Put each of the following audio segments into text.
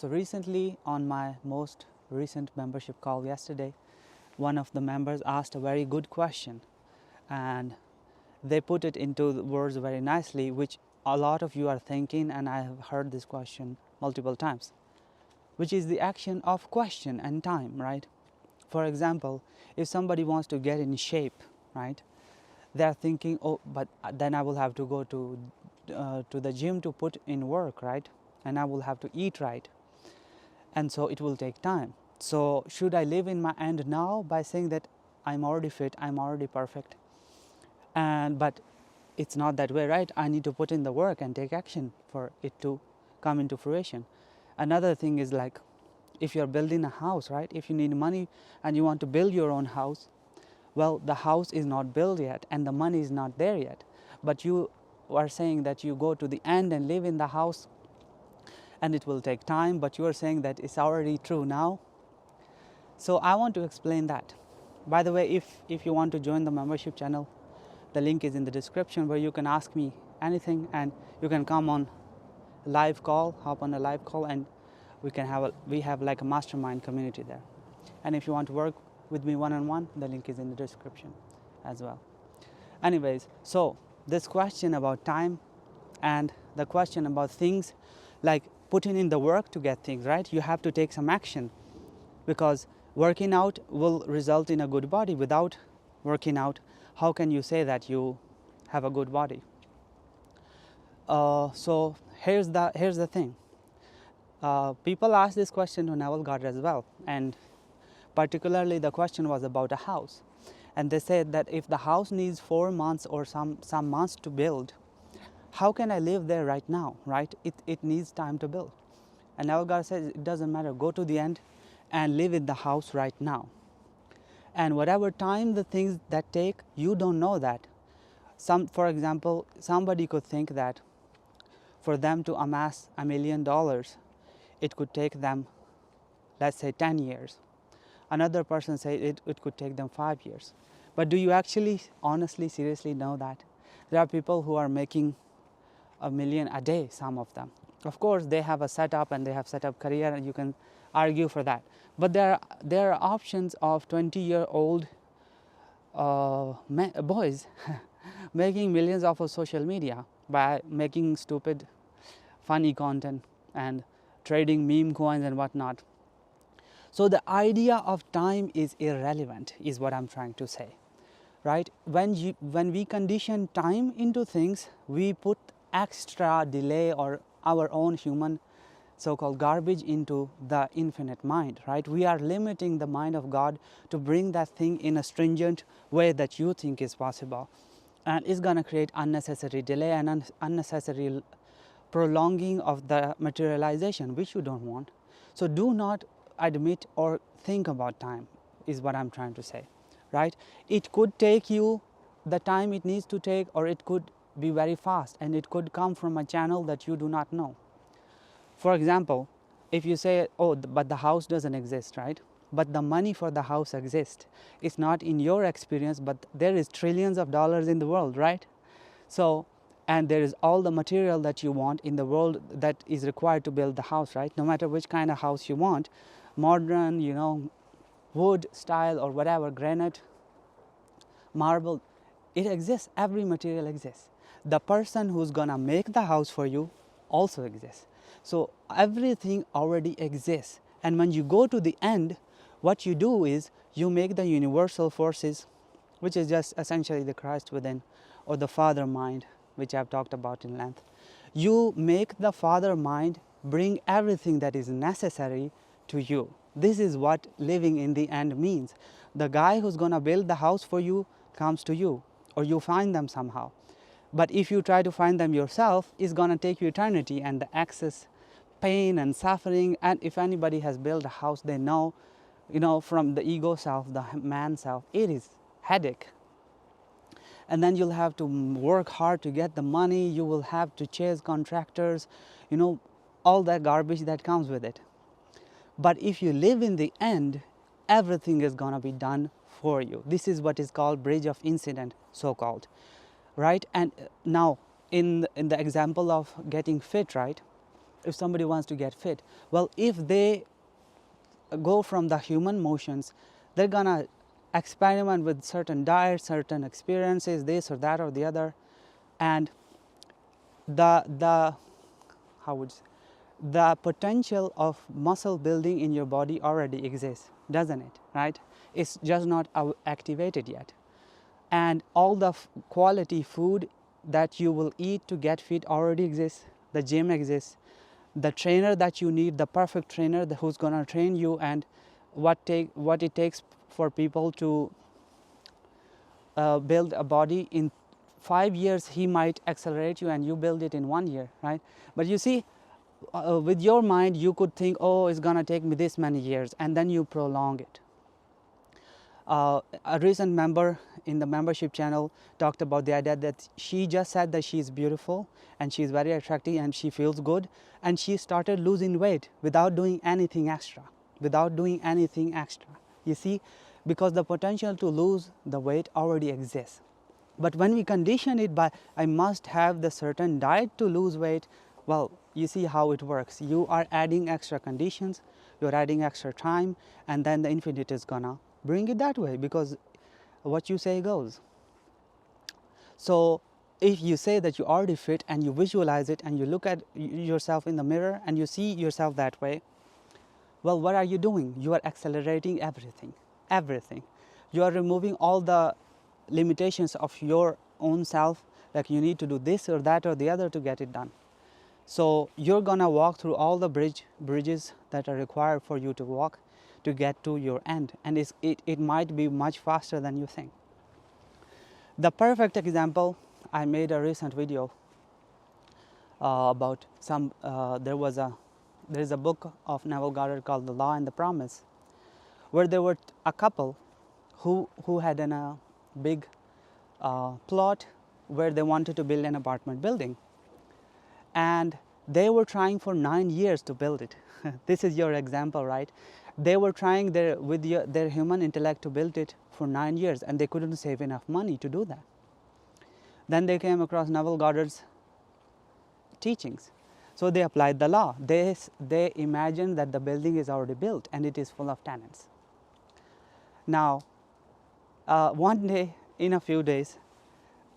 So recently, on my most recent membership call yesterday, one of the members asked a very good question, and they put it into the words very nicely, which a lot of you are thinking, and I have heard this question multiple times, which is the action of question and time, right? For example, if somebody wants to get in shape, right, they're thinking, oh, but then I will have to go to the gym to put in work, right? And I will have to eat right, and so it will take time. So should I live in my end now by saying that I'm already fit, I'm already perfect? And but it's not that way, right? I need to put in the work and take action for it to come into fruition. Another thing is, like, if you're building a house, right? If you need money and you want to build your own house, well, the house is not built yet and the money is not there yet. But you are saying that you go to the end and live in the house and it will take time, but you are saying that it's already true now. So I want to explain that. By the way, if you want to join the membership channel, the link is in the description, where you can ask me anything and you can come on live call, hop on a live call, and we have like a mastermind community there. And if you want to work with me one-on-one, the link is in the description as well. Anyways, so this question about time and the question about things, like putting in the work to get things, right? You have to take some action, because working out will result in a good body. Without working out, how can you say that you have a good body? So here's the thing. People ask this question to Naval Guard as well, and particularly the question was about a house. And they said that if the house needs 4 months or some months to build, how can I live there right now, right? It needs time to build. And Naval Guard says it doesn't matter, go to the end and live in the house right now. And whatever time the things that take, you don't know that. For example, somebody could think that for them to amass $1 million, it could take them, let's say, 10 years. Another person said it could take them 5 years. But do you actually, honestly, seriously know that? There are people who are making $1 million a day, some of them. Of course, they have a setup and they have set up career, and you can argue for that. But there are options of 20-year-old boys making millions off of social media by making stupid, funny content and trading meme coins and whatnot. So the idea of time is irrelevant, is what I'm trying to say, right? When we condition time into things, we put extra delay or our own human so-called garbage into the infinite mind, right? We are limiting the mind of God to bring that thing in a stringent way that you think is possible, and it's going to create unnecessary delay and unnecessary prolonging of the materialization, which you don't want. So do not admit or think about time, is what I'm trying to say, right? It could take you the time it needs to take, or it could be very fast, and it could come from a channel that you do not know. For example, if you say, oh, but the house doesn't exist, right? But the money for the house exists. It's not in your experience, but there is trillions of dollars in the world, right? So, and there is all the material that you want in the world that is required to build the house, right? No matter which kind of house you want, modern, wood style or whatever, granite, marble, it exists. Every material exists. The person who's gonna make the house for you also exists. So everything already exists. And when you go to the end, what you do is you make the universal forces, which is just essentially the Christ within, or the Father mind, which I've talked about in length. You make the Father mind bring everything that is necessary to you. This is what living in the end means. The guy who's gonna build the house for you comes to you, or you find them somehow. But if you try to find them yourself, it's gonna take you eternity, and the excess pain and suffering. And if anybody has built a house, they know, from the ego self, the man self, it is headache. And then you'll have to work hard to get the money, you will have to chase contractors, all that garbage that comes with it. But if you live in the end, everything is gonna be done for you. This is what is called bridge of incident, so-called, right? And now in the example of getting fit, right? if somebody wants to get fit, well, if they go from the human motions, they're gonna experiment with certain diets, certain experiences, this or that or the other, and the how would the potential of muscle building in your body already exists, doesn't it? Right? It's just not activated yet, and all the quality food that you will eat to get fit already exists. The gym exists, the trainer that you need, the perfect trainer who's gonna train you, and what it takes for people to build a body in 5 years. He might accelerate you and you build it in 1 year, right? But you see, with your mind you could think, oh, it's gonna take me this many years, and then you prolong it. A recent member in the membership channel talked about the idea that she just said that she's beautiful and she's very attractive and she feels good, and she started losing weight without doing anything extra, you see, because the potential to lose the weight already exists. But when we condition it by, I must have the certain diet to lose weight, well, you see how it works. You are adding extra conditions, you're adding extra time, and then the infinite is gonna bring it that way, because what you say goes. So if you say that you already fit and you visualize it and you look at yourself in the mirror and you see yourself that way, well, what are you doing? You are accelerating everything. You are removing all the limitations of your own self, like you need to do this or that or the other to get it done. So you're gonna walk through all the bridges that are required for you to walk to get to your end, and it might be much faster than you think. The perfect example, I made a recent video about some, there is a book of Neville Goddard called The Law and the Promise, where there were a couple who had a big plot where they wanted to build an apartment building, and they were trying for 9 years to build it. This is your example, right? They were trying with their human intellect to build it for 9 years, and they couldn't save enough money to do that. Then they came across Neville Goddard's teachings. So they applied the law. They imagined that the building is already built and it is full of tenants. Now, one day, in a few days,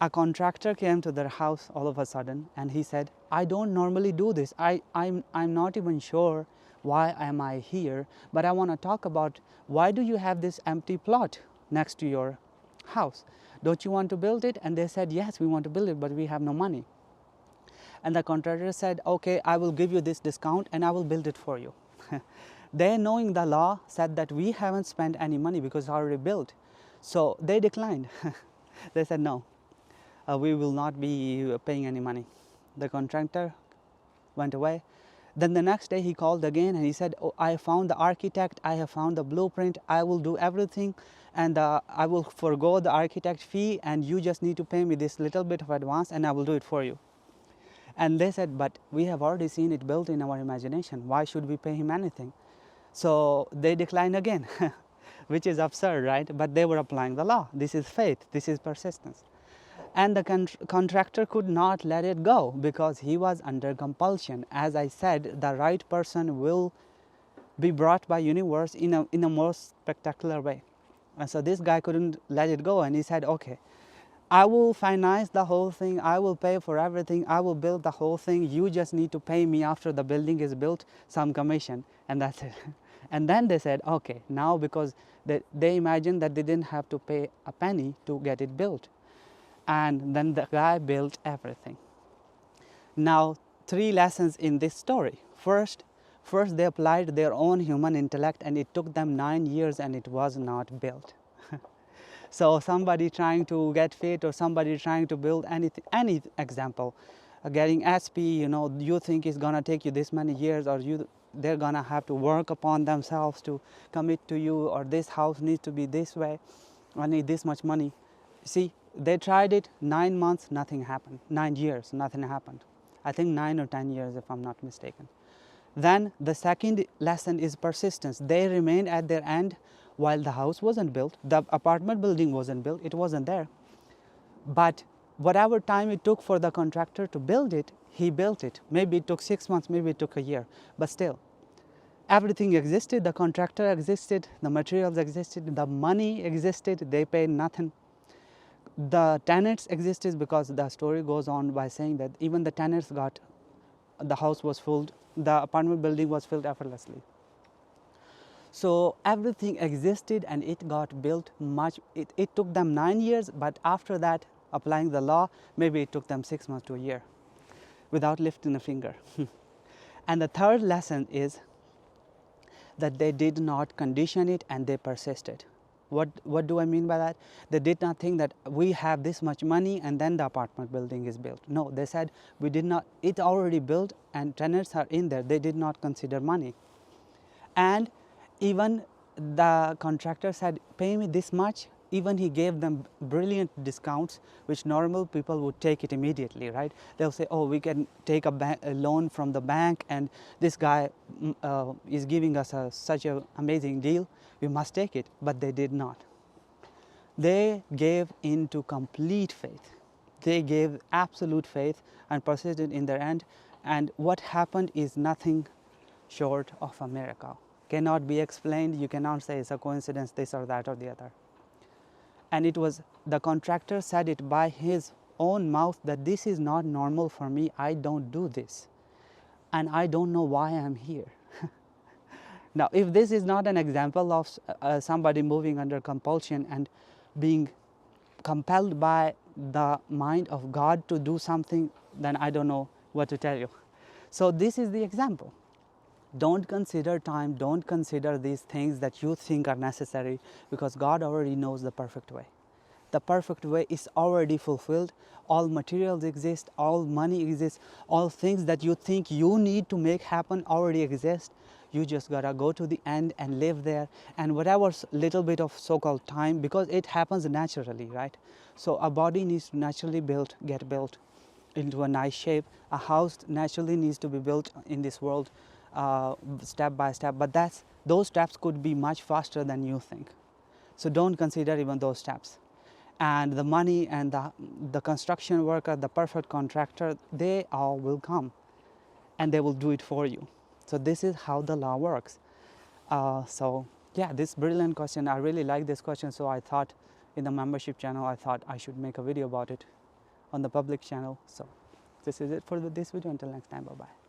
a contractor came to their house all of a sudden, and he said, I don't normally do this. I'm not even sure why am I here, but I want to talk about, why do you have this empty plot next to your house? Don't you want to build it? And they said, yes, we want to build it, but we have no money. And the contractor said, okay, I will give you this discount and I will build it for you. They, knowing the law, said that we haven't spent any money because it's already built. So they declined. They said, no, we will not be paying any money. The contractor went away. Then the next day he called again and he said, oh, I found the architect, I have found the blueprint, I will do everything, and I will forgo the architect fee, and you just need to pay me this little bit of advance and I will do it for you. And they said, but we have already seen it built in our imagination, why should we pay him anything? So they declined again, which is absurd, right? But they were applying the law. This is faith, this is persistence. And the contractor could not let it go because he was under compulsion. As I said, the right person will be brought by universe in a most spectacular way. And so this guy couldn't let it go, and he said, okay, I will finance the whole thing, I will pay for everything, I will build the whole thing, you just need to pay me after the building is built some commission, and that's it. And then they said, okay, now because they imagined that they didn't have to pay a penny to get it built. And then the guy built everything. Now, 3 lessons in this story. First, they applied their own human intellect, and it took them 9 years and it was not built. So somebody trying to get fit or somebody trying to build any example, getting SP, you think it's gonna take you this many years, or they're gonna have to work upon themselves to commit to you, or this house needs to be this way, I need this much money. See, they tried it 9 months, nothing happened. 9 years, nothing happened. I think 9 or 10 years if I'm not mistaken. Then the second lesson is persistence. They remained at their end while the house wasn't built, the apartment building wasn't built, it wasn't there. But whatever time it took for the contractor to build it, he built it. Maybe it took 6 months, maybe it took a year, but still, everything existed, the contractor existed, the materials existed, the money existed, they paid nothing. The tenants existed because the story goes on by saying that even the tenants got, the house was filled, the apartment building was filled effortlessly. So everything existed and it got built much, it took them 9 years, but after that, applying the law, maybe it took them 6 months to a year without lifting a finger. And the third lesson is that they did not condition it and they persisted. What do I mean by that? They did not think that we have this much money and then the apartment building is built. No, they said we did not, it already built and tenants are in there. They did not consider money. And even the contractor said, pay me this much. Even he gave them brilliant discounts, which normal people would take it immediately, right? They'll say, oh, we can take a loan from the bank and this guy is giving us such an amazing deal, we must take it. But they did not. They gave into complete faith. They gave absolute faith and persisted in their end. And what happened is nothing short of a miracle. Cannot be explained. You cannot say it's a coincidence, this or that or the other. And it was, the contractor said it by his own mouth that this is not normal for me. I don't do this. And I don't know why I'm here. Now, if this is not an example of somebody moving under compulsion and being compelled by the mind of God to do something, then I don't know what to tell you. So this is the example. Don't consider time, don't consider these things that you think are necessary, because God already knows the perfect way. The perfect way is already fulfilled. All materials exist, all money exists, all things that you think you need to make happen already exist. You just gotta go to the end and live there, and whatever little bit of so-called time, because it happens naturally, right? So a body needs to naturally get built into a nice shape. A house naturally needs to be built in this world step by step, but those steps could be much faster than you think. So don't consider even those steps. And the money and the construction worker, the perfect contractor, they all will come and they will do it for you. So this is how the law works. So yeah, this brilliant question, I really like this question, so I thought in the membership channel, I thought I should make a video about it on the public channel. So this is it for this video. Until next time, bye bye.